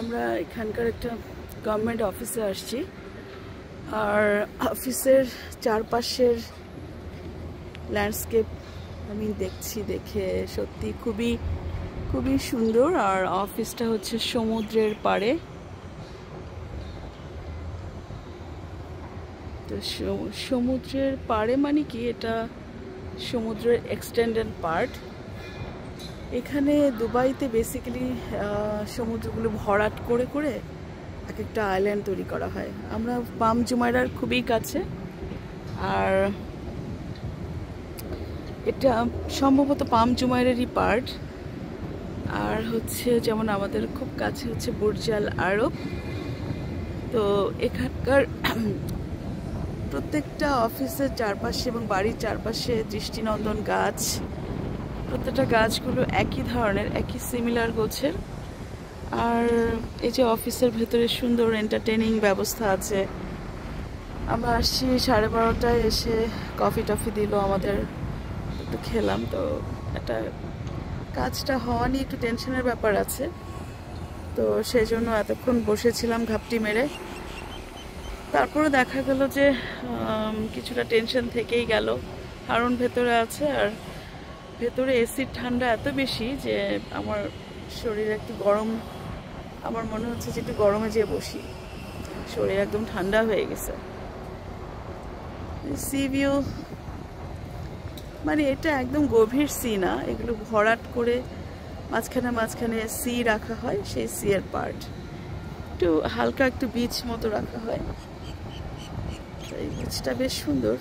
আমরা এখানকার একটা গভর্নমেন্ট অফিসে আসছি, আর অফিসের চারপাশের ল্যান্ডস্কেপ আমি দেখছি, দেখে সত্যি খুবই খুবই সুন্দর। আর অফিসটা হচ্ছে সমুদ্রের পাড়ে। তো সমুদ্রের পাড়ে মানে কি, এটা সমুদ্রের এক্সটেন্ডেড পার্ট। এখানে দুবাইতে বেসিক্যালি সমুদ্রগুলো ভরাট করে করে এক একটা আইল্যান্ড তৈরি করা হয়। আমরা পাম জুমাইরার খুবই কাছে, আর এটা সম্ভবত পাম জুমাইরারই পার্ট। আর হচ্ছে যেমন আমাদের খুব কাছে হচ্ছে বুর্জ আল আরব। তো এখানকার প্রত্যেকটা অফিসের চারপাশে এবং বাড়ির চারপাশে দৃষ্টিনন্দন গাছ। প্রত্যেকটা গাছগুলো একই ধরনের, একই সিমিলার গোছের। আর এই যে অফিসের ভেতরে সুন্দর এন্টারটেইনিং ব্যবস্থা আছে। আমরা আসছি 12:30টায়, এসে কফি টফি দিল আমাদের, একটু খেলাম। তো একটা কাজটা হওয়া নিয়ে একটু টেনশনের ব্যাপার আছে, তো সেই জন্য এতক্ষণ বসেছিলাম ঘাপটি মেরে। তারপরে দেখা গেল যে কিছুটা টেনশন থেকেই গেল, কারণ ভেতরে আছে, আর ভেতরে এসির ঠান্ডা এত বেশি যে আমার শরীর একটু গরম। আমার মনে হচ্ছে যে একটু গরমে যেয়ে বসি, শরীর একদম ঠান্ডা হয়ে গেছে। সি ভিউ মানে এটা একদম গভীর সি না, এগুলো ভরাট করে মাঝখানে মাঝখানে সি রাখা হয়, সেই সি এর পার্ট একটু হালকা একটু বিচ মতো রাখা হয়। এই বিচটা বেশ সুন্দর।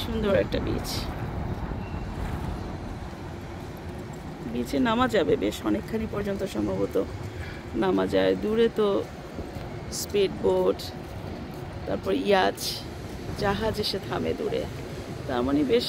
সুন্দর একটা বিচ, বিচে নামা যাবে বেশ অনেকখানি পর্যন্ত, সম্ভবত নামা যায়। দূরে তো স্পিড বোট, তারপর ইয়াচ, জাহাজ এসে থামে দূরে। তার মানে বেশ